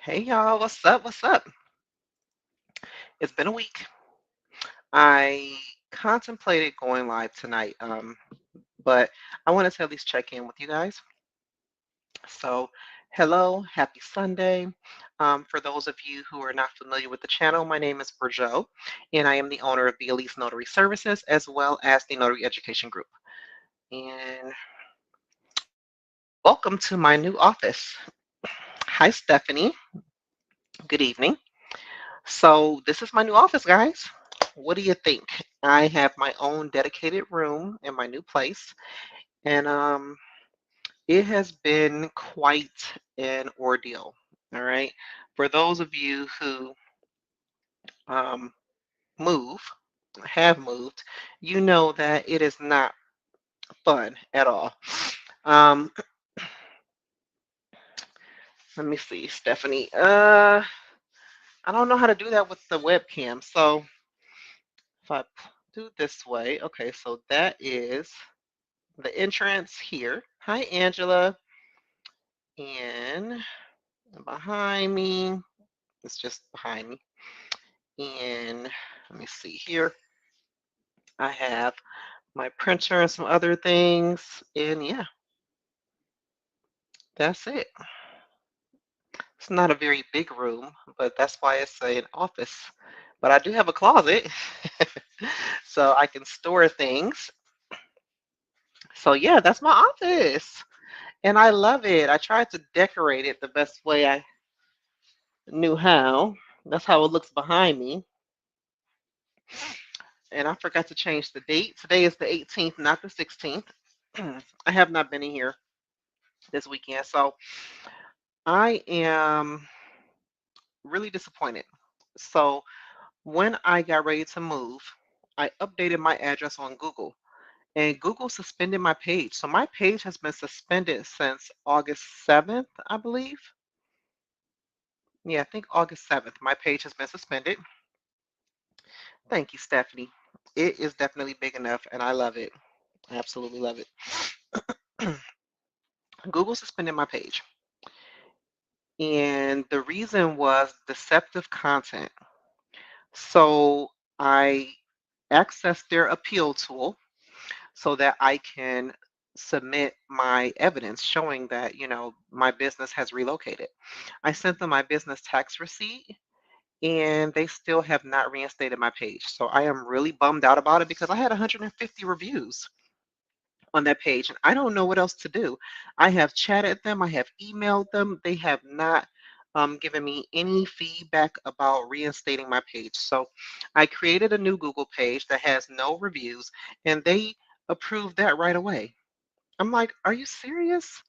Hey y'all, what's up? What's up? It's been a week. I contemplated going live tonight, but I wanted to at least check in with you guys. So, hello, happy Sunday. For those of you who are not familiar with the channel, my name is Burjo, and I am the owner of the Elise Notary Services as well as the Notary Education Group. And welcome to my new office. Hi, Stephanie. Good evening. So, this is my new office, guys. What do you think? I have my own dedicated room in my new place, and it has been quite an ordeal. All right. For those of you who um, move, have moved, you know that it is not fun at all. Um, Let me see, Stephanie. I don't know how to do that with the webcam. So if I do this way, okay, so that is the entrance here. Hi, Angela. And behind me, it's just behind me. And let me see here. I have my printer and some other things. And yeah, that's it. It's not a very big room, but that's why it's an office. But I do have a closet, so I can store things. So yeah, that's my office. And I love it. I tried to decorate it the best way I knew how. That's how it looks behind me. And I forgot to change the date. Today is the 18th, not the 16th. I have not been in here this weekend, so I am really disappointed. So when I got ready to move, I updated my address on Google, and Google suspended my page. So my page has been suspended since August 7th, I believe. Yeah, I think August 7th. My page has been suspended. Thank you, Stephanie. It is definitely big enough, and I love it. I absolutely love it. Google suspended my page. And the reason was deceptive content. So I accessed their appeal tool so that I can submit my evidence showing that, my business has relocated. I sent them my business tax receipt and they still have not reinstated my page. So I am really bummed out about it because I had 150 reviews on that page and I don't know what else to do. I have chatted them, I have emailed them. They have not given me any feedback about reinstating my page. So I created a new Google page that has no reviews and they approved that right away. I'm like, are you serious?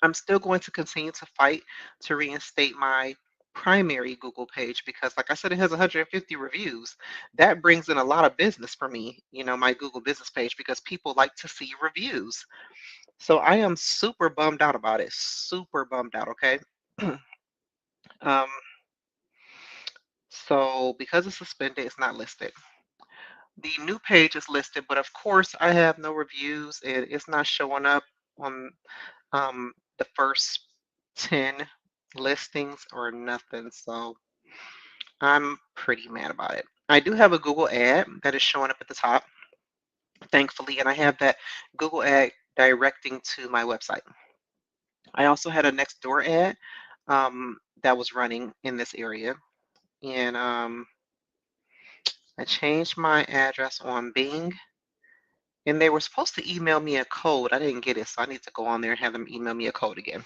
I'm still going to continue to fight to reinstate my primary Google page because, like I said, it has 150 reviews. That brings in a lot of business for me, my Google business page, because people like to see reviews. So I am super bummed out about it. Super bummed out, okay? um, so because it's suspended, it's not listed. The new page is listed, but of course, I have no reviews. It's not showing up on the first 10 listings or nothing. So I'm pretty mad about it. I do have a Google ad that is showing up at the top, thankfully, and I have that Google ad directing to my website. I also had a Nextdoor ad that was running in this area, and I changed my address on Bing, and they were supposed to email me a code. I didn't get it, so I need to go on there and have them email me a code again.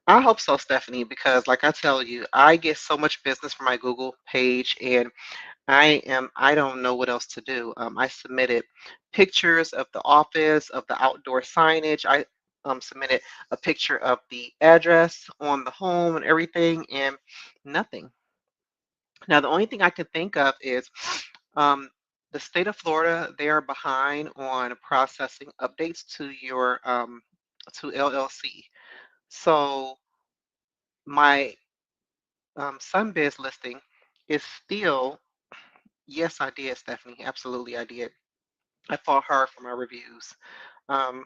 I hope so, Stephanie, because like I tell you, I get so much business from my Google page and I don't know what else to do. I submitted pictures of the office, of the outdoor signage. I submitted a picture of the address on the home and everything, and nothing. Now, the only thing I can think of is um, the state of Florida, they are behind on processing updates to your to LLC. So my Sunbiz listing is still, yes, I did, Stephanie. Absolutely, I did. I fought hard for my reviews. Um,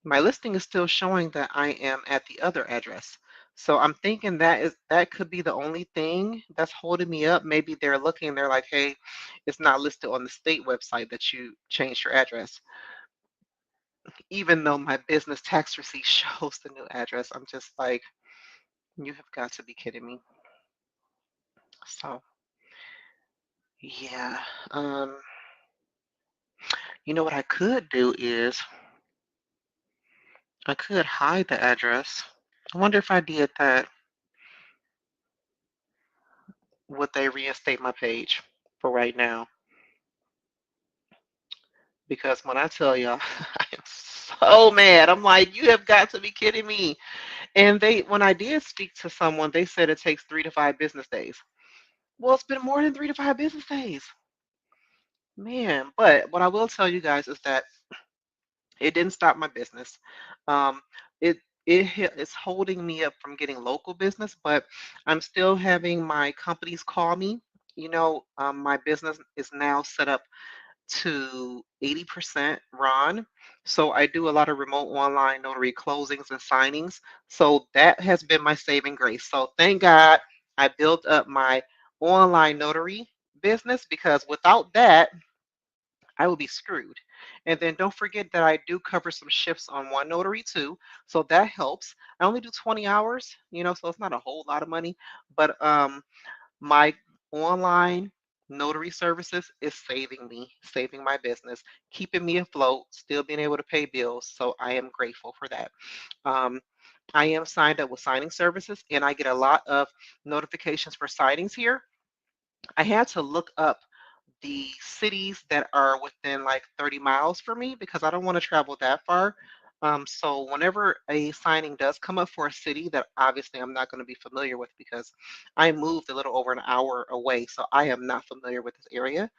My listing is still showing that I am at the other address. So I'm thinking that could be the only thing that's holding me up. Maybe they're looking, they're like, hey, it's not listed on the state website that you changed your address. Even though my business tax receipt shows the new address, I'm just like, you have got to be kidding me. So yeah. Um, you know what I could do is I could hide the address. I wonder if I did that, would they reinstate my page for right now? Because when I tell y'all, I am so mad. I'm like, you have got to be kidding me. And when I did speak to someone, they said it takes 3 to 5 business days. Well, it's been more than 3 to 5 business days, man. But what I will tell you guys is that it didn't stop my business. Um, it's holding me up from getting local business, but I'm still having my companies call me. My business is now set up to 80% Ron. So I do a lot of remote online notary closings and signings. So that has been my saving grace. So thank God I built up my online notary business, because without that, I will be screwed. And then don't forget that I do cover some shifts on One Notary too. So that helps. I only do 20 hours, so it's not a whole lot of money. But my online notary services is saving me, saving my business, keeping me afloat, still being able to pay bills. So I am grateful for that. Um, I am signed up with signing services, and I get a lot of notifications for signings here. I had to look up the cities that are within like 30 miles for me, because I don't want to travel that far. So whenever a signing does come up for a city that obviously I'm not going to be familiar with, because I moved a little over an hour away, so I am not familiar with this area.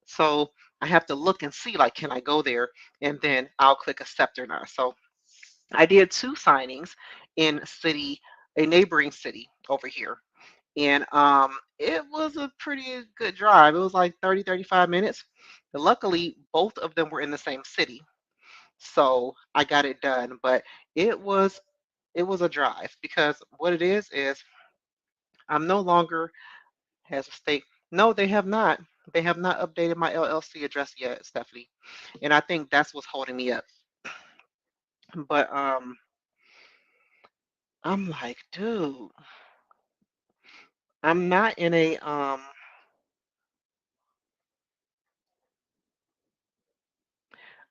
So I have to look and see, like, can I go there? And then I'll click accept or not. So I did 2 signings in a neighboring city over here. And it was a pretty good drive. It was like 30, 35 minutes. But luckily, both of them were in the same city. So I got it done. But it was it was a drive, because what it is I'm no longer has a state. No, they have not. They have not updated my LLC address yet, Stephanie. And I think that's what's holding me up. But I'm like, dude, I'm not in a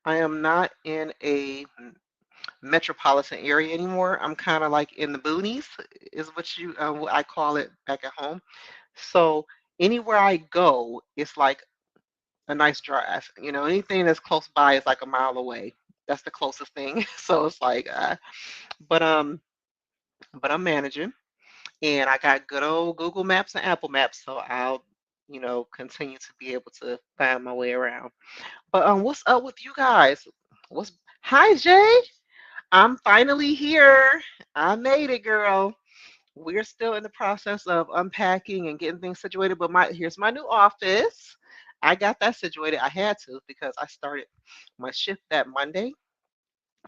I am not in a metropolitan area anymore. I'm kind of like in the boonies, is what I call it back at home. So anywhere I go, it's like a nice drive. Anything that's close by is like a mile away. That's the closest thing. So it's like, but um, but I'm managing, and I got good old Google Maps and Apple Maps, so I'll, continue to be able to find my way around. But what's up with you guys? What's Hi, Jay. I'm finally here. I made it, girl. We're still in the process of unpacking and getting things situated, but here's my new office. I got that situated. I had to, because I started my shift that Monday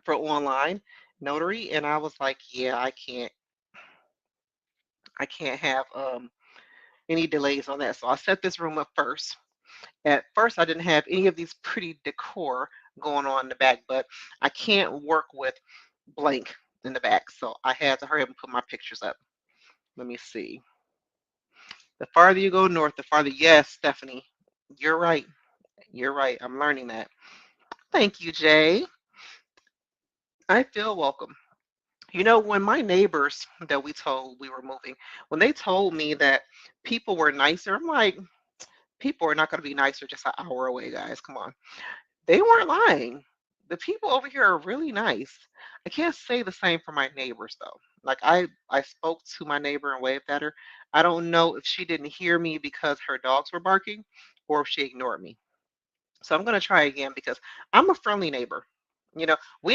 for online notary, and I was like, yeah, I can't have any delays on that. So I set this room up first. At first, I didn't have any of these pretty decor going on in the back, but I can't work with blank in the back. So I had to hurry up and put my pictures up. Let me see. The farther you go north, the farther. Yes, Stephanie, you're right. You're right. I'm learning that. Thank you, Jay. I feel welcome. When my neighbors that we told we were moving, when they told me that people were nicer, I'm like, people are not going to be nicer just an hour away, guys. Come on. They weren't lying. The people over here are really nice. I can't say the same for my neighbors though. Like I spoke to my neighbor and waved at her. I don't know if she didn't hear me because her dogs were barking, or if she ignored me. So I'm going to try again, because I'm a friendly neighbor. We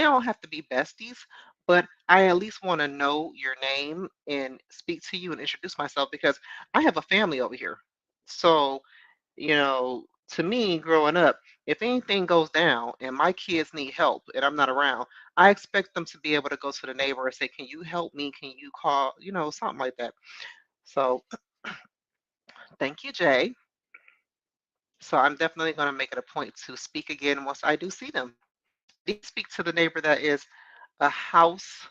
don't have to be besties, but I at least want to know your name and speak to you and introduce myself, because I have a family over here. So, you know, To me, growing up, if anything goes down and my kids need help and I'm not around, I expect them to be able to go to the neighbor and say, "Can you help me? Can you call?" Something like that. So, thank you, Jay. So, I'm definitely going to make it a point to speak again once I do see them. I did speak to the neighbor that is a house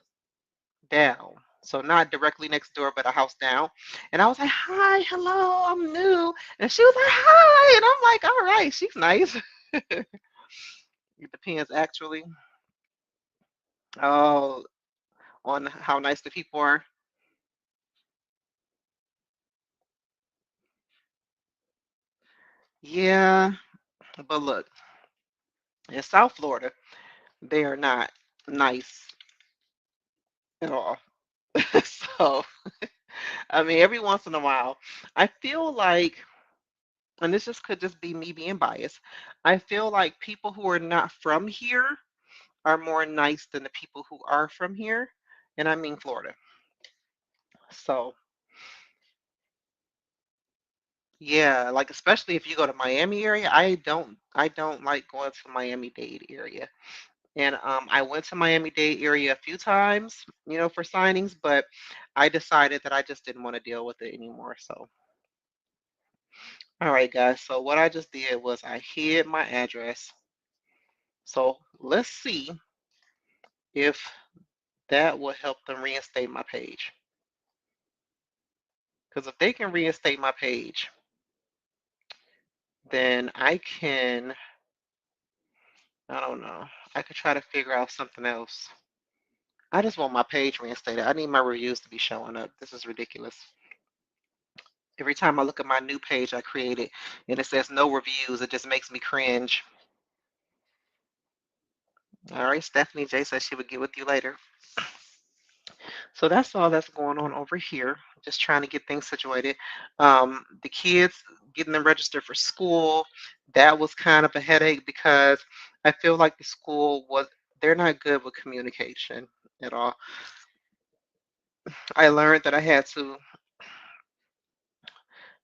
down. So, not directly next door, but a house down. And I was like, "Hi, hello, I'm new." And she was like, "Hi." And I'm like, "All right, she's nice." It depends, actually. Oh, on how nice the people are. Yeah, but look, in South Florida, they are not nice at all. So, I mean, every once in a while, I feel like, and this just could just be me being biased, I feel like people who are not from here are more nice than the people who are from here, and I mean Florida. So, yeah, like especially if you go to Miami area, I don't like going to Miami-Dade area. And I went to Miami-Dade area a few times, for signings, but I decided that I just didn't want to deal with it anymore. So, all right, guys. So what I just did was I hid my address. So let's see if that will help them reinstate my page. Because if they can reinstate my page, then I don't know, I could try to figure out something else. I just want my page reinstated. I need my reviews to be showing up. This is ridiculous. Every time I look at my new page I created and it says no reviews, it just makes me cringe. All right, Stephanie J said she would get with you later. So that's all that's going on over here. Just trying to get things situated. The kids getting them registered for school, that was kind of a headache because I feel like the school was they're not good with communication at all. I learned that I had to.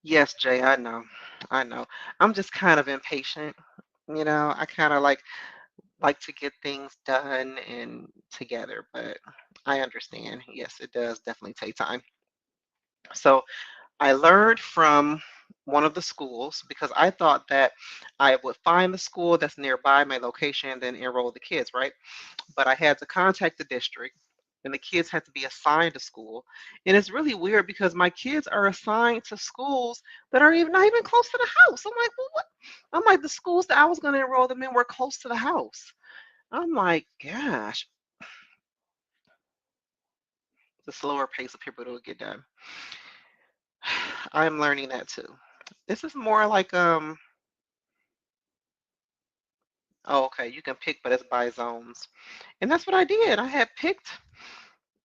Yes, Jay, I know. I know. I'm just kind of impatient. I kind of like to get things done and together, but I understand. Yes, it does definitely take time. So I learned from one of the schools because I thought that I would find the school that's nearby my location and then enroll the kids, right? But I had to contact the district and the kids had to be assigned to school. And it's really weird because my kids are assigned to schools that are even not even close to the house. I'm like, well, what? I'm like, the schools that I was going to enroll them in were close to the house. I'm like, gosh, the slower pace of people to get done. I'm learning that too. This is more like oh, okay, you can pick, but it's by zones. And that's what I did. I had picked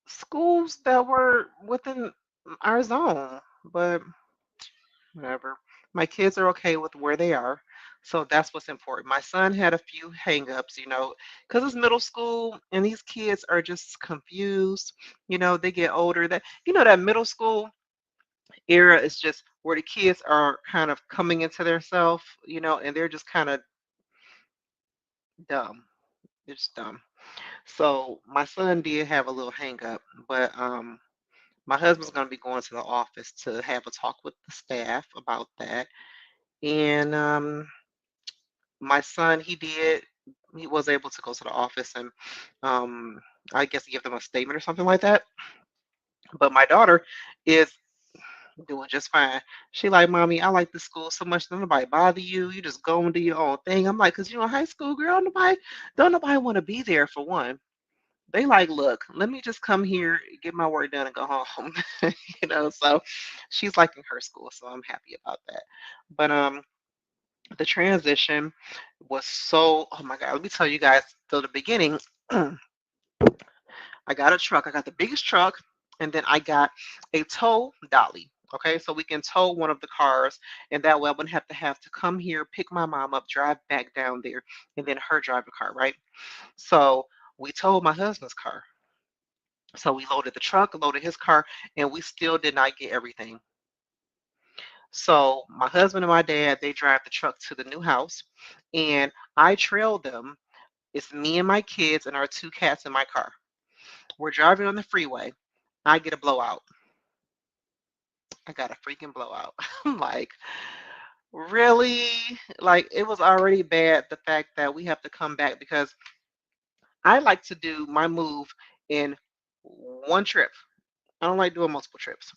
schools that were within our zone, but whatever. My kids are okay with where they are. So that's what's important. My son had a few hangups, because it's middle school and these kids are just confused. They get older. That middle school era is just where the kids are kind of coming into their self, and they're just kind of dumb. They're just dumb. So my son did have a little hang up, but my husband's going to be going to the office to have a talk with the staff about that. And my son, he was able to go to the office and um, I guess give them a statement or something like that. But my daughter is doing just fine. She like, "Mommy, I like the school so much. Don't nobody bother you. You just go and do your own thing." I'm like, "Cause in high school, girl, don't nobody want to be there for one. They like, look, let me just come here, get my work done, and go home." So she's liking her school, so I'm happy about that. But the transition was so, oh my God, let me tell you guys, so the beginning, I got a truck. I got the biggest truck, and then I got a tow dolly. Okay, so we can tow one of the cars, and that way I wouldn't have to come here, pick my mom up, drive back down there, and then her drive the car, right? So we towed my husband's car. So we loaded the truck, loaded his car, and we still did not get everything. So my husband and my dad, they drive the truck to the new house, and I trail them. It's me and my kids and our two cats in my car. We're driving on the freeway. I get a blowout. I got a freaking blowout. I'm like, really? Like, it was already bad the fact that we have to come back because I like to do my move in one trip. I don't like doing multiple trips.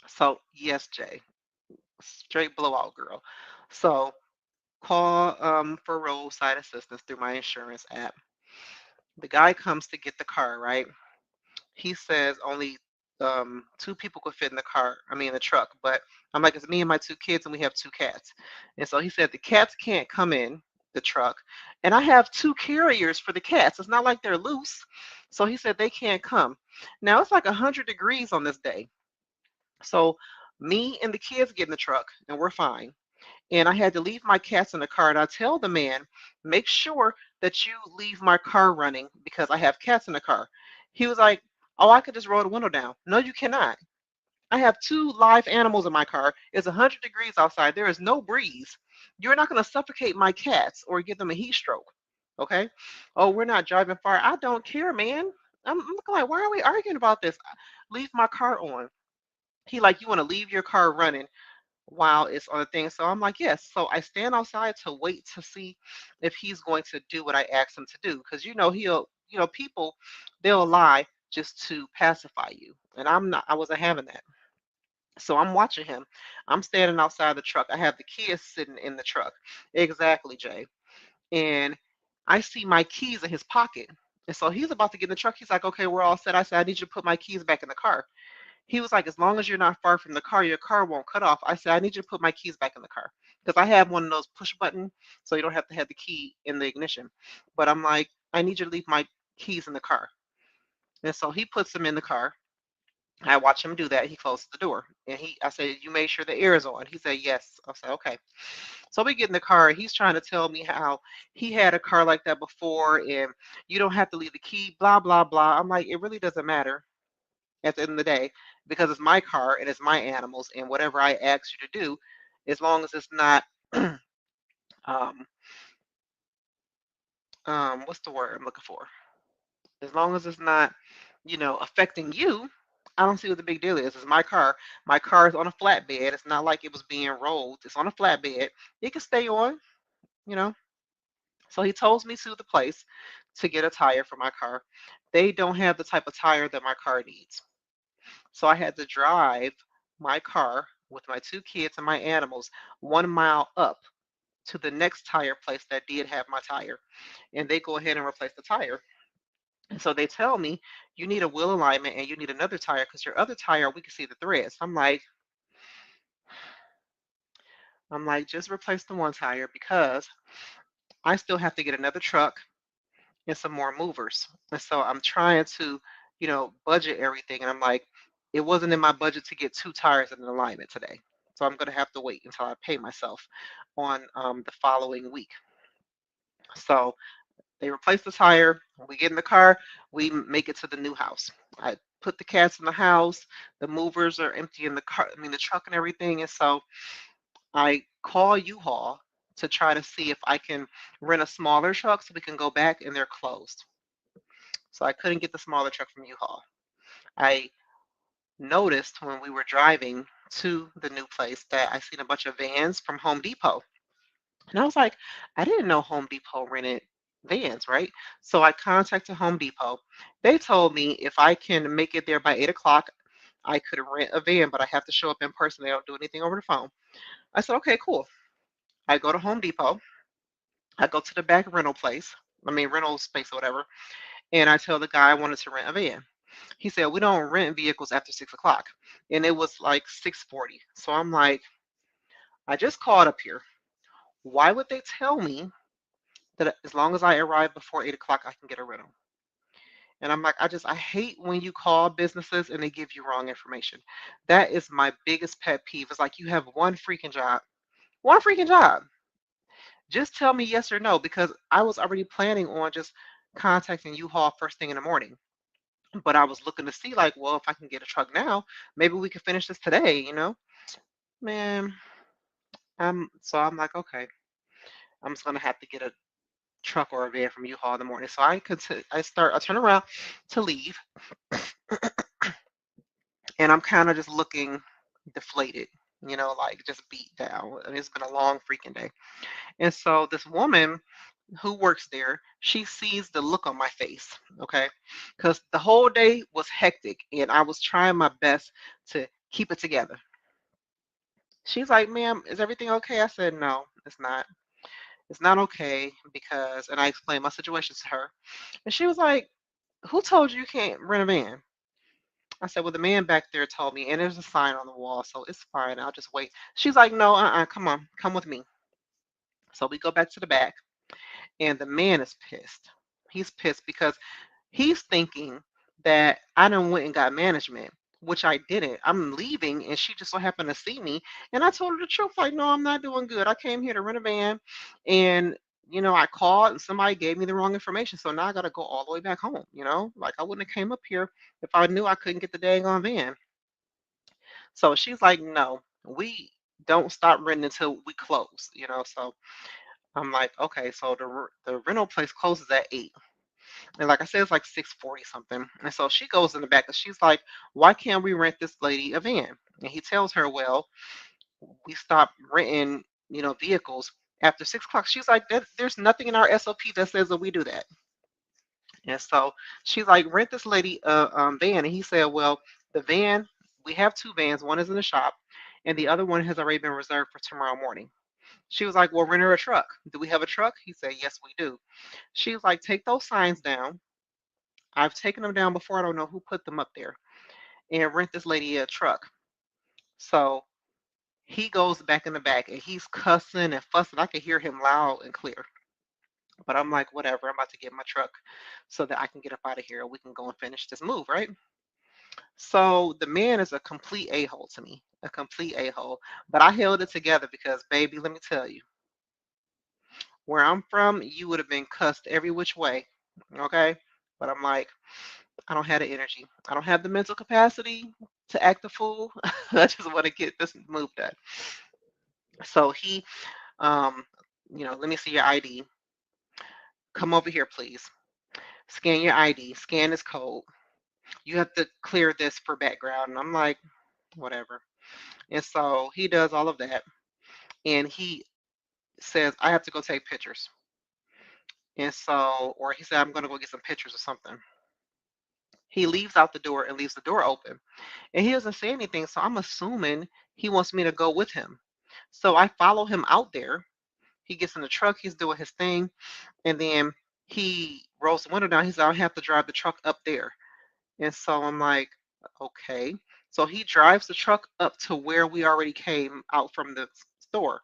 So, yes, Jay, straight blowout girl. So, call for roadside assistance through my insurance app. The guy comes to get the car, right? He says only two people could fit in the car, I mean, the truck. But I'm like, it's me and my two kids, and we have two cats. And so he said the cats can't come in the truck. And I have two carriers for the cats. It's not like they're loose. So he said they can't come. Now it's like 100 degrees on this day. So me and the kids get in the truck, and we're fine. And I had to leave my cats in the car. And I tell the man, make sure that you leave my car running because I have cats in the car. He was like, oh, I could just roll the window down. No, you cannot. I have two live animals in my car. It's 100 degrees outside. There is no breeze. You're not going to suffocate my cats or give them a heat stroke. Okay. Oh, we're not driving far. I don't care, man. I'm looking like, why are we arguing about this? Leave my car on. He like, you want to leave your car running while it's on the thing. So I'm like, yes. So I stand outside to wait to see if he's going to do what I asked him to do. Because people, they'll lie just to pacify you. And I wasn't having that. So I'm watching him. I'm standing outside the truck. I have the kids sitting in the truck. Exactly, Jay. And I see my keys in his pocket. And so he's about to get in the truck. He's like, okay, we're all set. I said, I need you to put my keys back in the car. He was like, as long as you're not far from the car, your car won't cut off. I said, I need you to put my keys back in the car because I have one of those push button, so you don't have to have the key in the ignition. But I'm like, I need you to leave my keys in the car. And so he puts them in the car. I watch him do that. He closes the door. And I said, you made sure the air is on. He said, yes. I said, okay. So we get in the car, and he's trying to tell me how he had a car like that before, and you don't have to leave the key, blah, blah, blah. I'm like, it really doesn't matter at the end of the day because it's my car and it's my animals and whatever I ask you to do, as long as it's not um what's the word I'm looking for? As long as it's not, affecting you, I don't see what the big deal is. It's my car. My car is on a flatbed. It's not like it was being rolled. It's on a flatbed. It can stay on, you know. So he told me to the place to get a tire for my car. They don't have the type of tire that my car needs. So I had to drive my car with my two kids and my animals 1 mile up to the next tire place that did have my tire. And they go ahead and replace the tire. And so they tell me, you need a wheel alignment and you need another tire because your other tire, we can see the threads. I'm like, just replace the one tire because I still have to get another truck and some more movers. And so I'm trying to, budget everything. And I'm like, it wasn't in my budget to get two tires in alignment today. So I'm going to have to wait until I pay myself on the following week. So they replace the tire. We get in the car. We make it to the new house. I put the cats in the house. The movers are empty in the car, I mean, the truck and everything. And so I call U-Haul to try to see if I can rent a smaller truck so we can go back and they're closed. So I couldn't get the smaller truck from U-Haul. I noticed when we were driving to the new place that I seen a bunch of vans from Home Depot. And I was like, I didn't know Home Depot rented vans, right? So I contacted Home Depot. They told me if I can make it there by 8 o'clock, I could rent a van, but I have to show up in person. They don't do anything over the phone. I said, okay, cool. I go to Home Depot. I go to the back rental space or whatever, and I tell the guy I wanted to rent a van. He said, we don't rent vehicles after 6 o'clock. And it was like 6:40. So I'm like, I just called up here. Why would they tell me that as long as I arrive before 8 o'clock, I can get a rental? And I'm like, I hate when you call businesses and they give you wrong information. That is my biggest pet peeve. It's like you have one freaking job. One freaking job. Just tell me yes or no because I was already planning on just contacting U-Haul first thing in the morning. But I was looking to see like, well, if I can get a truck now, maybe we could finish this today. Man, I'm like, okay, I'm just gonna have to get a truck or a van from U-Haul in the morning. So I turn around to leave, and I'm kind of just looking deflated, like just beat down. I mean, it's been a long freaking day. And so this woman who works there, she sees the look on my face, okay? Because the whole day was hectic and I was trying my best to keep it together. She's like, ma'am, is everything okay? I said, no, it's not. It's not okay because, and I explained my situation to her. And she was like, who told you you can't rent a van? I said, well, the man back there told me, and there's a sign on the wall, so it's fine. I'll just wait. She's like, no, come on, come with me. So we go back to the back, and the man is pissed. He's pissed because he's thinking that I done went and got management, which I didn't. I'm leaving, and she just so happened to see me. And I told her the truth, like, no, I'm not doing good. I came here to rent a van, and I called and somebody gave me the wrong information. So now I got to go all the way back home. Like I wouldn't have came up here if I knew I couldn't get the dang on van. So she's like, no, we don't stop renting until we close. So I'm like, okay, so the rental place closes at 8. And like I said, it's like 6:40 something. And so she goes in the back and she's like, why can't we rent this lady a van? And he tells her, well, we stopped renting, vehicles after 6 o'clock. She's like, there's nothing in our SOP that says that we do that. And so she's like, rent this lady a van. And he said, well, the van, we have two vans. One is in the shop and the other one has already been reserved for tomorrow morning. She was like, well, rent her a truck. Do we have a truck? He said, yes, we do. She was like, take those signs down. I've taken them down before. I don't know who put them up there. And rent this lady a truck. So he goes back in the back and he's cussing and fussing. I could hear him loud and clear. But I'm like, whatever. I'm about to get my truck so that I can get up out of here. We can go and finish this move, right? So the man is a complete a-hole to me, a complete a-hole. But I held it together because, baby, let me tell you, where I'm from, you would have been cussed every which way. Okay? But I'm like, I don't have the energy. I don't have the mental capacity to act a fool. I just want to get this move done. So he, um, let me see your ID. Come over here, please. Scan your ID. Scan this code. You have to clear this for background. And I'm like, whatever. And so he does all of that. And he says, I have to go take pictures. And so, or he said, I'm going to go get some pictures or something. He leaves out the door and leaves the door open. And he doesn't say anything. So I'm assuming he wants me to go with him. So I follow him out there. He gets in the truck. He's doing his thing. And then he rolls the window down. He said, I have to drive the truck up there. And so I'm like, okay. So he drives the truck up to where we already came out from the store.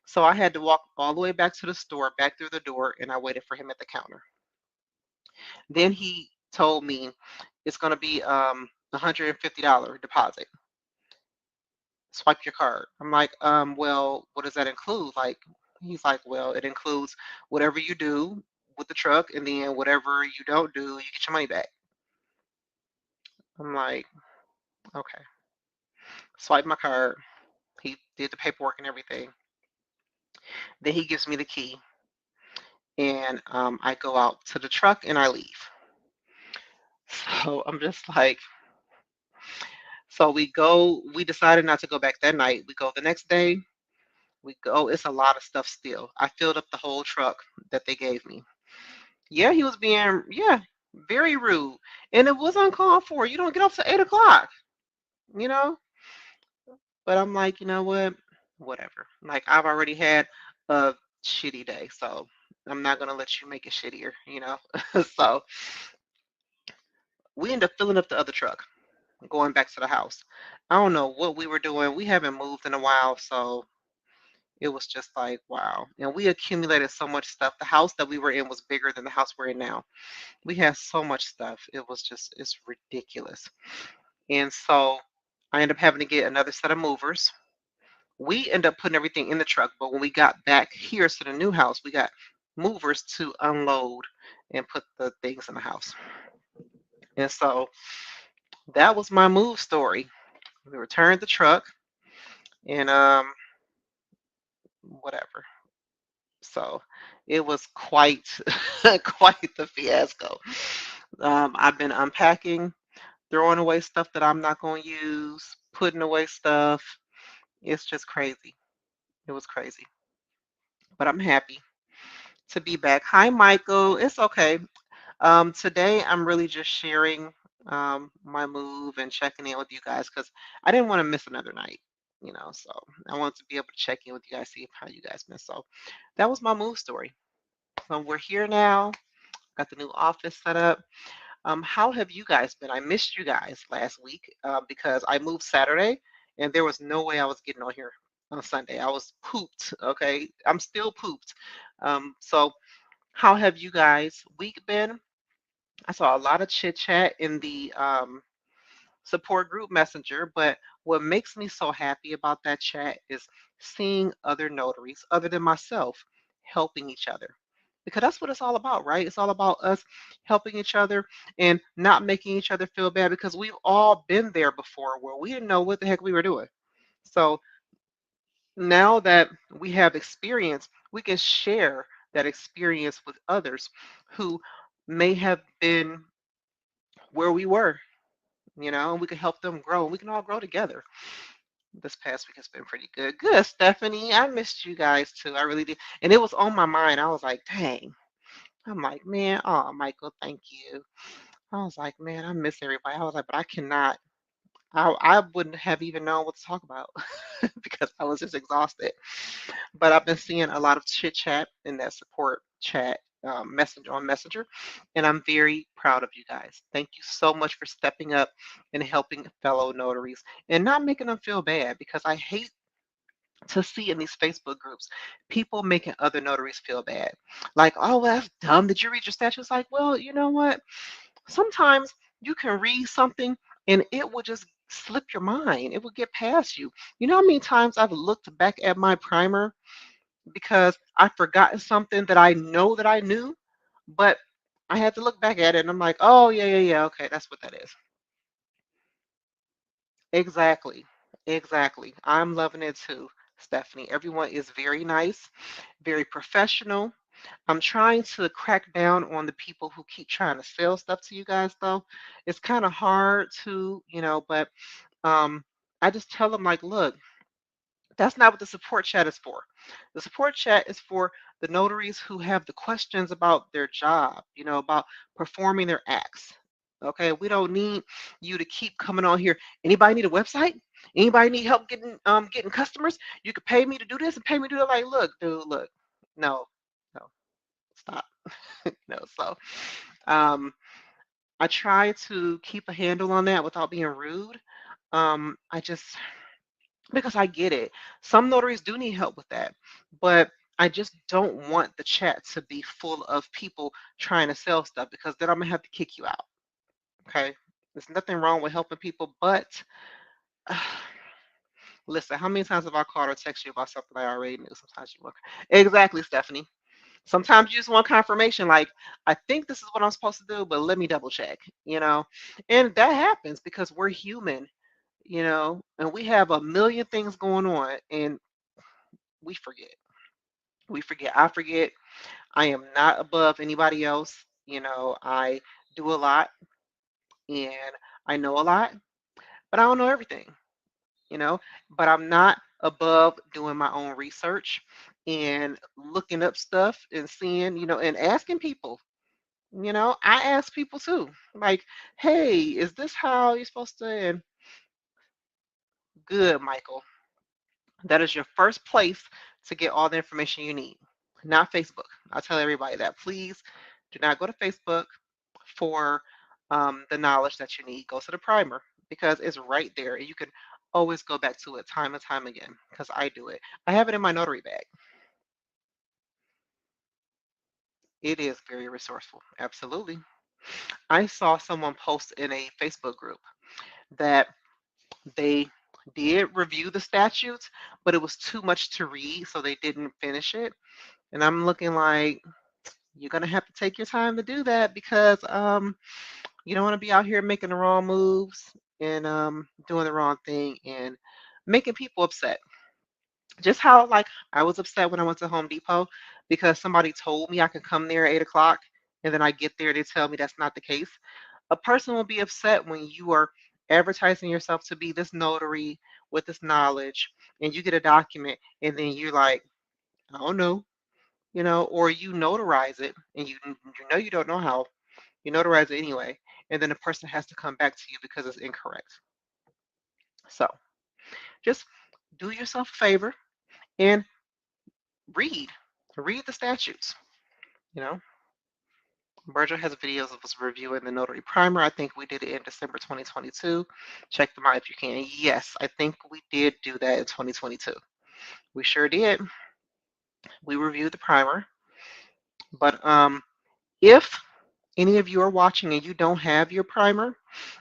So I had to walk all the way back to the store, back through the door, and I waited for him at the counter. Then he told me it's going to be $150 deposit. Swipe your card. I'm like, well, what does that include? Like, he's like, well, it includes whatever you do with the truck, and then whatever you don't do, you get your money back. I'm like, okay. Swipe my card. He did the paperwork and everything. Then he gives me the key, and I go out to the truck and I leave. So I'm just like, so we decided not to go back that night. We go the next day. We go, it's a lot of stuff still. I filled up the whole truck that they gave me. Yeah, he was being, yeah, very rude. And it was uncalled for. You don't get up to 8 o'clock, you know? But I'm like, you know what? Whatever. Like, I've already had a shitty day, so I'm not going to let you make it shittier? So we end up filling up the other truck, going back to the house. I don't know what we were doing. We haven't moved in a while, so it was just like, wow. And we accumulated so much stuff. The house that we were in was bigger than the house we're in now. We had so much stuff. It was just, it's ridiculous. And so I ended up having to get another set of movers. We ended up putting everything in the truck, but when we got back here to the new house, we got movers to unload and put the things in the house. And so that was my move story. We returned the truck. and whatever. So it was quite quite the fiasco. I've been unpacking, throwing away stuff that I'm not going to use, putting away stuff. It's just crazy. It was crazy, but I'm happy to be back. Hi, Michael. It's okay. Today I'm really just sharing my move and checking in with you guys because I didn't want to miss another night, So I wanted to be able to check in with you guys, see how you guys been. So that was my move story. We're here now. Got the new office set up. How have you guys been? I missed you guys last week because I moved Saturday and there was no way I was getting on here on Sunday. I was pooped. Okay, I'm still pooped. So how have you guys' week been? I saw a lot of chit chat in the support group messenger, but what makes me so happy about that chat is seeing other notaries other than myself helping each other. Because that's what it's all about, right? It's all about us helping each other and not making each other feel bad because we've all been there before where we didn't know what the heck we were doing. So now that we have experience, we can share that experience with others who may have been where we were, and we can help them grow and we can all grow together. This past week has been pretty good. Good, Stephanie. I missed you guys too. I really did. And it was on my mind. I was like, dang. I'm like, man, oh, Michael, thank you. I was like, man, I miss everybody. I was like, but I cannot. I wouldn't have even known what to talk about because I was just exhausted. But I've been seeing a lot of chit chat in that support chat messenger on Messenger, and I'm very proud of you guys. Thank you so much for stepping up and helping fellow notaries and not making them feel bad because I hate to see in these Facebook groups people making other notaries feel bad. Like, oh, well, that's dumb. Did you read your statute? It's like, well, you know what? Sometimes you can read something and it will just slip your mind. It will get past you. You know how many times I've looked back at my primer because I've forgotten something that I know that I knew, but I had to look back at it and I'm like, oh, yeah, yeah, yeah, okay, that's what that is. Exactly. Exactly. I'm loving it too, Stephanie. Everyone is very nice, very professional. I'm trying to crack down on the people who keep trying to sell stuff to you guys, though. It's kind of hard to, but um, I just tell them, like, look, that's not what the support chat is for. The support chat is for the notaries who have the questions about their job, about performing their acts. Okay, we don't need you to keep coming on here. Anybody need a website? Anybody need help getting customers? You could pay me to do this and pay me to do that. Like, look, dude, look, no, no, stop, no. So, um, I try to keep a handle on that without being rude. I just because I get it. Some notaries do need help with that, but I just don't want the chat to be full of people trying to sell stuff because then I'm gonna have to kick you out. Okay, there's nothing wrong with helping people, but listen, how many times have I called or texted you about something I already knew? Sometimes you want exactly, Stephanie. Sometimes you just want confirmation, like I think this is what I'm supposed to do, but let me double check. And that happens because we're human, and we have a million things going on, and we forget. We forget. I forget. I am not above anybody else. I do a lot and I know a lot, but I don't know everything, you know, but I'm not above doing my own research and looking up stuff and seeing, and asking people. I ask people too, like, hey, is this how you're supposed to? And good, Michael. That is your first place to get all the information you need, not Facebook. I tell everybody that. Please do not go to Facebook for the knowledge that you need. Go to the primer because it's right there and you can always go back to it time and time again because I do it. I have it in my notary bag. It is very resourceful. Absolutely. I saw someone post in a Facebook group that they did review the statutes, but it was too much to read, so they didn't finish it. And I'm looking like, you're gonna have to take your time to do that because you don't want to be out here making the wrong moves and doing the wrong thing and making people upset. Just how like I was upset when I went to Home Depot because somebody told me I could come there at 8 o'clock, and then I get there, they tell me that's not the case. A person will be upset when you are advertising yourself to be this notary with this knowledge, and you get a document, and then you're like, I don't know, or you notarize it, and you know you don't know how. You notarize it anyway, and then the person has to come back to you because it's incorrect. So just do yourself a favor and read. Read the statutes. You know, Virgil has videos of us reviewing the Notary Primer. I think we did it in December 2022. Check them out if you can. Yes, I think we did do that in 2022. We sure did. We reviewed the primer. But if any of you are watching and you don't have your primer,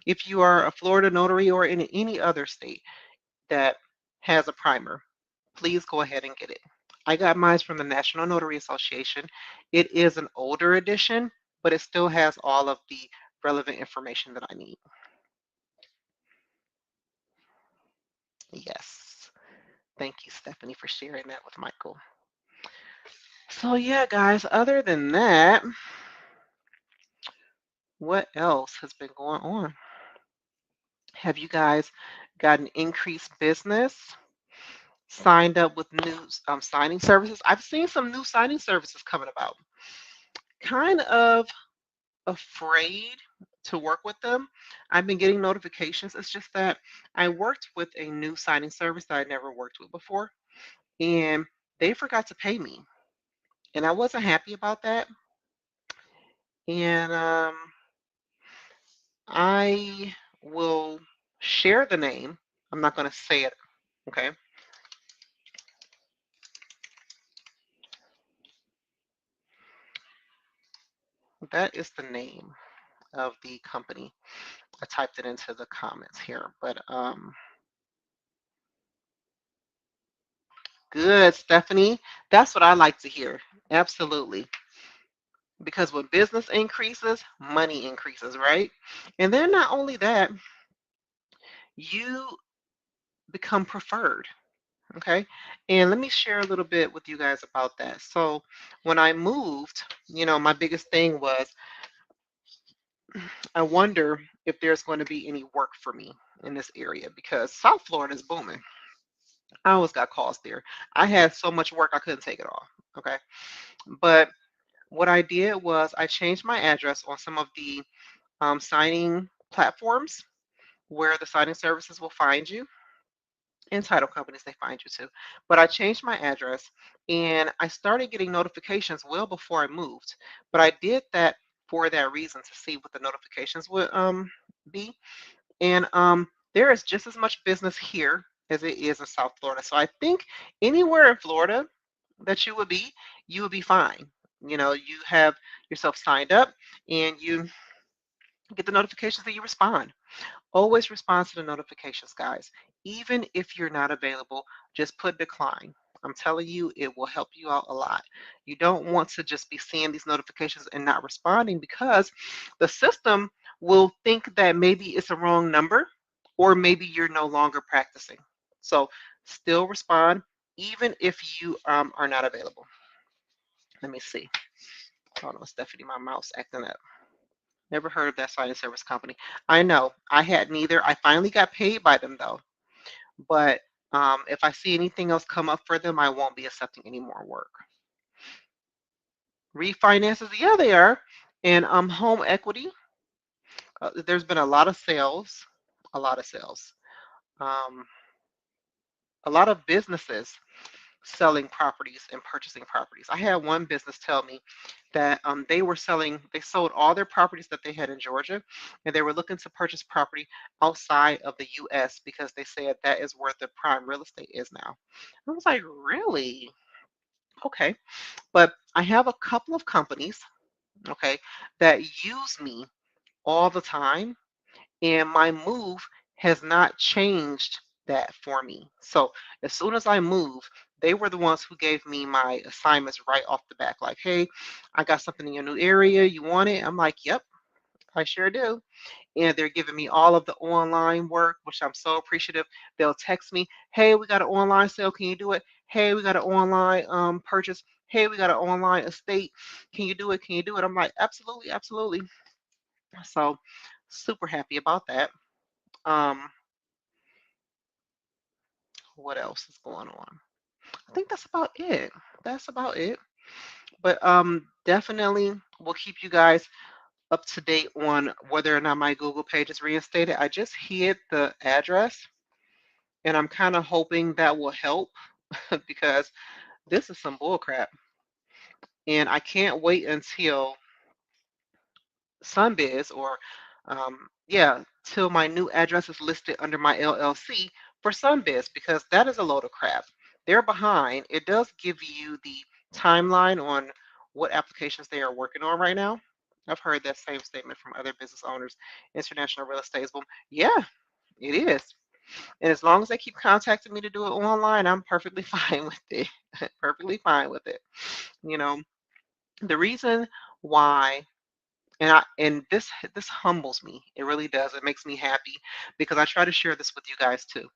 if you are a Florida notary or in any other state that has a primer, please go ahead and get it. I got mine from the National Notary Association. It is an older edition, but it still has all of the relevant information that I need. Yes. Thank you, Stephanie, for sharing that with Michael. So yeah, guys, other than that, what else has been going on? Have you guys gotten increased business? Signed up with new signing services? I've seen some new signing services coming about. Kind of afraid to work with them. I've been getting notifications. It's just that I worked with a new signing service that I never worked with before, and they forgot to pay me. And I wasn't happy about that. And I will share the name. I'm not going to say it, okay? That is the name of the company. I typed it into the comments here, but good, Stephanie. That's what I like to hear. Absolutely. Because when business increases, money increases, right? And then not only that, you become preferred. Okay. And let me share a little bit with you guys about that. So when I moved, my biggest thing was I wonder if there's going to be any work for me in this area because South Florida is booming. I always got calls there. I had so much work I couldn't take it all. Okay. But what I did was I changed my address on some of the signing platforms where the signing services will find you, and title companies, they find you too. But I changed my address and I started getting notifications well before I moved. But I did that for that reason to see what the notifications would be. And there is just as much business here as it is in South Florida. So I think anywhere in Florida that you would be fine. You have yourself signed up and you get the notifications that you respond. Always respond to the notifications, guys. Even if you're not available, just put decline. I'm telling you, it will help you out a lot. You don't want to just be seeing these notifications and not responding because the system will think that maybe it's a wrong number or maybe you're no longer practicing. So still respond even if you are not available. Let me see. Hold on, Stephanie, my mouse acting up. Never heard of that signing service company. I know. I had neither. I finally got paid by them though. But if I see anything else come up for them, I won't be accepting any more work. Refinances, yeah, they are. And home equity, there's been a lot of sales, a lot of sales. Um, a lot of businesses selling properties and purchasing properties. I had one business tell me that they sold all their properties that they had in Georgia, and they were looking to purchase property outside of the US because they said that is where the prime real estate is now. I was like, really? Okay. But I have a couple of companies, okay, that use me all the time, and my move has not changed that for me. So as soon as I move, they were the ones who gave me my assignments right off the back. Like, hey, I got something in your new area. You want it? I'm like, yep, I sure do. And they're giving me all of the online work, which I'm so appreciative. They'll text me, hey, we got an online sale. Can you do it? Hey, we got an online purchase. Hey, we got an online estate. Can you do it? Can you do it? I'm like, absolutely, absolutely. So super happy about that. Um, what else is going on? I think that's about it. That's about it. But definitely we'll keep you guys up to date on whether or not my Google page is reinstated. I just hid the address and I'm kind of hoping that will help because this is some bull crap. And I can't wait until Sunbiz or yeah, till my new address is listed under my LLC for Sunbiz because that is a load of crap. They're behind. It does give you the timeline on what applications they are working on right now. I've heard that same statement from other business owners. International real estate is boom. Yeah, it is. And as long as they keep contacting me to do it online, I'm perfectly fine with it. Perfectly fine with it. You know, the reason why and this humbles me. It really does. It makes me happy because I try to share this with you guys too.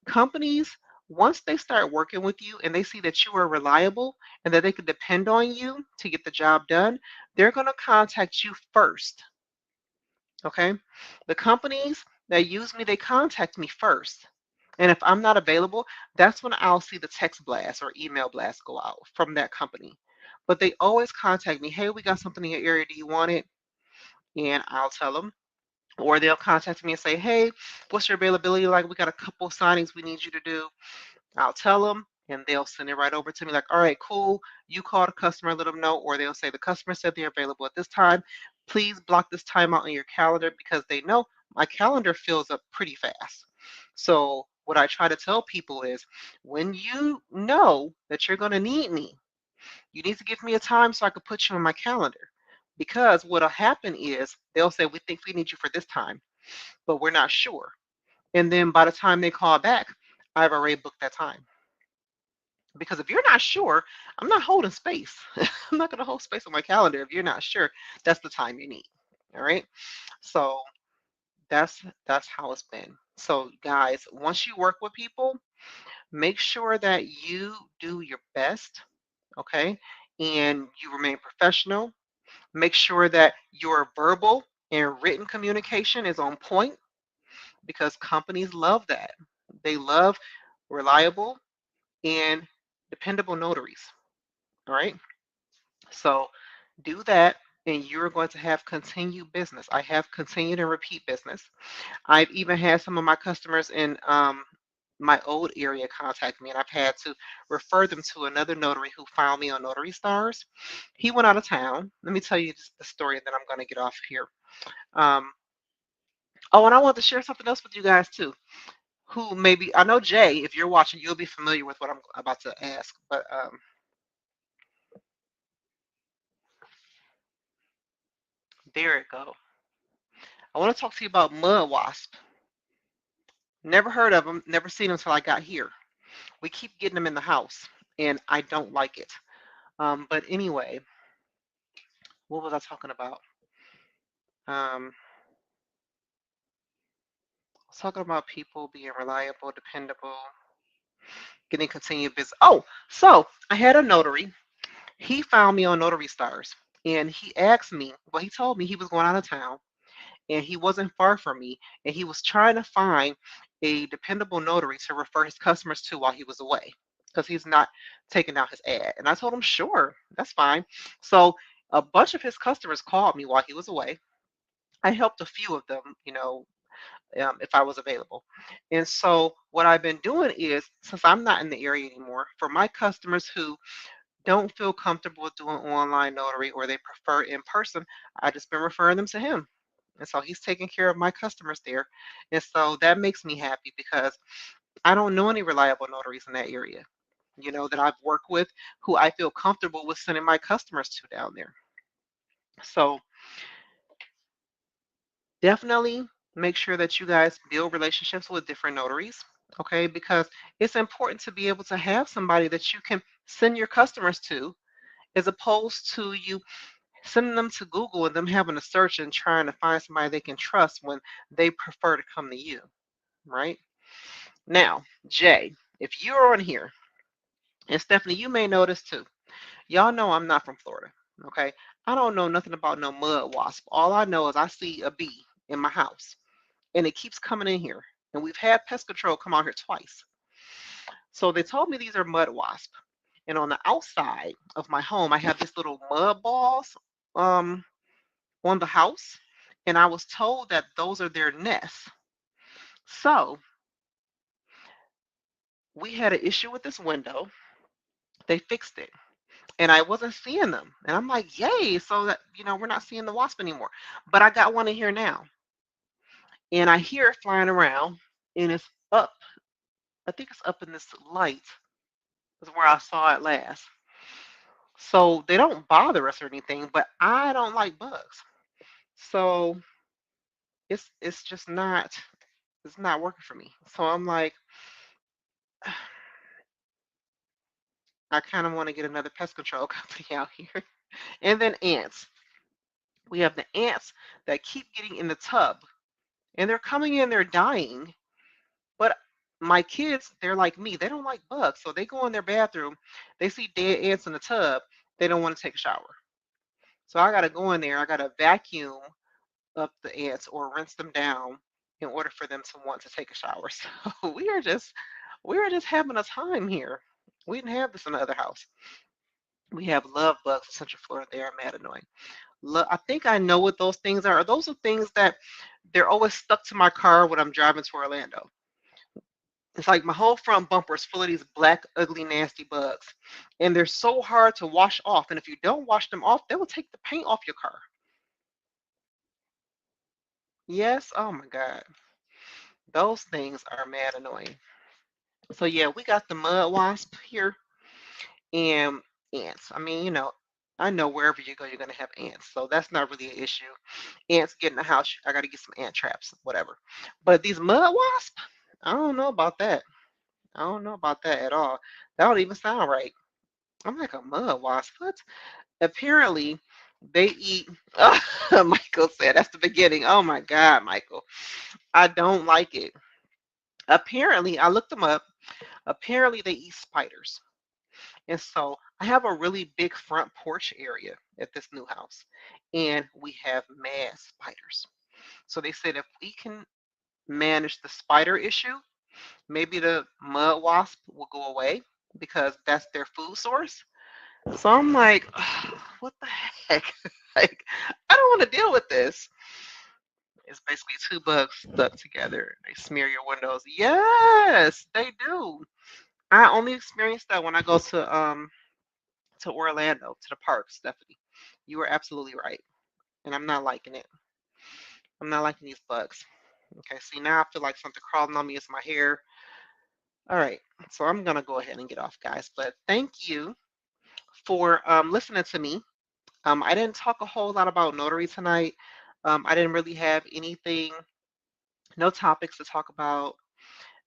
Companies, once they start working with you and they see that you are reliable and that they can depend on you to get the job done, they're going to contact you first. Okay? The companies that use me, they contact me first. And if I'm not available, that's when I'll see the text blast or email blast go out from that company. But they always contact me, hey, we got something in your area. Do you want it? And I'll tell them, or they'll contact me and say, hey, what's your availability like? We got a couple of signings we need you to do. I'll tell them and they'll send it right over to me like, all right, cool. You call the customer, let them know, or they'll say the customer said they're available at this time. Please block this time out on your calendar because they know my calendar fills up pretty fast. So what I try to tell people is when you know that you're going to need me, you need to give me a time so I can put you on my calendar. Because what'll happen is they'll say, we think we need you for this time, but we're not sure. And then by the time they call back, I've already booked that time. Because if you're not sure, I'm not holding space. I'm not going to hold space on my calendar if you're not sure. That's the time you need. All right. So that's how it's been. So guys, once you work with people, make sure that you do your best, okay? And you remain professional. Make sure that your verbal and written communication is on point because companies love that. They love reliable and dependable notaries. All right. So do that and you're going to have continued business. I have continued and repeat business. I've even had some of my customers in my old area contact me, and I've had to refer them to another notary who found me on Notary Stars. He went out of town. Let me tell you the story, and then I'm going to get off here. Um, oh, and I want to share something else with you guys too. Who maybe I know Jay, if you're watching, you'll be familiar with what I'm about to ask. But there it go. I want to talk to you about mud wasp. Never heard of them. Never seen them until I got here. We keep getting them in the house, and I don't like it. But anyway, what was I talking about? I was talking about people being reliable, dependable, getting continued business. Oh, so I had a notary. He found me on Notary Stars, and he asked me. Well, he told me he was going out of town, and he wasn't far from me, and he was trying to find a dependable notary to refer his customers to while he was away, because he's not taking out his ad. And I told him, sure, that's fine. So a bunch of his customers called me while he was away. I helped a few of them, if I was available. And so what I've been doing is, since I'm not in the area anymore, for my customers who don't feel comfortable doing online notary or they prefer in person, I just been referring them to him. And so he's taking care of my customers there. And so that makes me happy because I don't know any reliable notaries in that area, that I've worked with who I feel comfortable with sending my customers to down there. So definitely make sure that you guys build relationships with different notaries, okay? Because it's important to be able to have somebody that you can send your customers to as opposed to you sending them to Google and them having to search and trying to find somebody they can trust when they prefer to come to you, right? Now, Jay, if you're on here And Stephanie, you may notice too. Y'all know I'm not from Florida. Okay. I don't know nothing about no mud wasp. All I know is I see a bee in my house and it keeps coming in here. And we've had pest control come out here twice. So they told me these are mud wasp. And on the outside of my home, I have these little mud balls um, on the house. And I was told that those are their nests. So we had an issue with this window. They fixed it. And I wasn't seeing them. And I'm like, yay. So that, we're not seeing the wasp anymore. But I got one in here now. And I hear it flying around and it's up. I think it's up in this light, is where I saw it last. So they don't bother us or anything, but I don't like bugs. So it's just not working for me. So I'm like, I kind of want to get another pest control company out here. And then ants. We have the ants that keep getting in the tub and they're coming in, they're dying. But my kids, they're like me. They don't like bugs. So they go in their bathroom, they see dead ants in the tub, they don't want to take a shower. So I got to go in there, I got to vacuum up the ants or rinse them down in order for them to want to take a shower. So we are just having a time here. We didn't have this in the other house. We have love bugs in Central Florida. They are mad annoying. I think I know what those things are. Those are things that they're always stuck to my car when I'm driving to Orlando. It's like my whole front bumper is full of these black, ugly, nasty bugs. And they're so hard to wash off. And if you don't wash them off, they will take the paint off your car. Yes, oh my God. Those things are mad annoying. So yeah, we got the mud wasp here and ants. I mean, I know wherever you go, you're gonna have ants. So that's not really an issue. Ants get in the house, I gotta get some ant traps, whatever. But these mud wasps, I don't know about that. I don't know about that at all. That don't even sound right. I'm like a mud wasp. What? Apparently, they eat. Michael said that's the beginning. Oh my God, Michael. I don't like it. Apparently, I looked them up. Apparently, they eat spiders. And so I have a really big front porch area at this new house, and we have mad spiders. So they said if we can manage the spider issue, maybe the mud wasp will go away because that's their food source. So I'm like, what the heck? Like, I don't want to deal with this. It's basically two bugs stuck together. They smear your windows. Yes, they do. I only experience that when I go to Orlando, to the park, Stephanie. You were absolutely right. And I'm not liking it. I'm not liking these bugs. Okay, see now I feel like something crawling on me is my hair. All right, so I'm gonna go ahead and get off, guys. But thank you for listening to me. I didn't talk a whole lot about notary tonight. I didn't really have anything, no topics to talk about.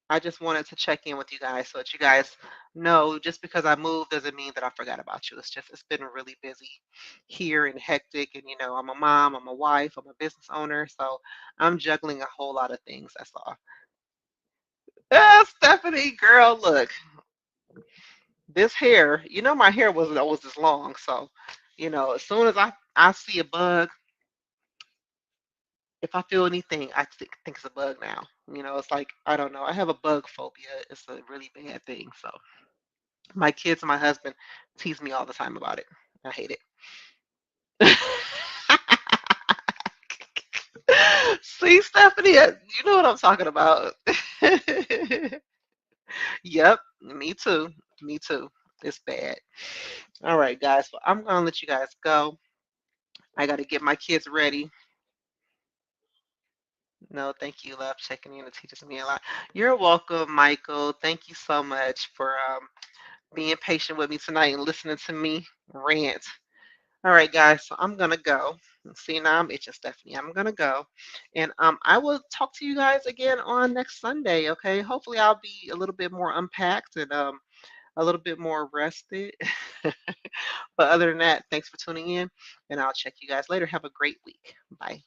I just wanted to check in with you guys so that you guys know just because I moved doesn't mean that I forgot about you. It's been really busy here and hectic. And, I'm a mom, I'm a wife, I'm a business owner. So I'm juggling a whole lot of things. That's all. Stephanie, girl, look, this hair, my hair wasn't always this long. So, as soon as I see a bug, if I feel anything, I think it's a bug now. It's like, I don't know. I have a bug phobia. It's a really bad thing. So my kids and my husband tease me all the time about it. I hate it. See, Stephanie, you know what I'm talking about. Yep, me too. Me too. It's bad. All right, guys. Well, I'm going to let you guys go. I got to get my kids ready. No, thank you, love, checking in. It teaches me a lot. You're welcome, Michael. Thank you so much for being patient with me tonight and listening to me rant. All right, guys. So I'm gonna go. See, now I'm itching, Stephanie. I'm gonna go, and I will talk to you guys again on next Sunday. Okay. Hopefully, I'll be a little bit more unpacked and a little bit more rested. But other than that, thanks for tuning in, and I'll check you guys later. Have a great week. Bye.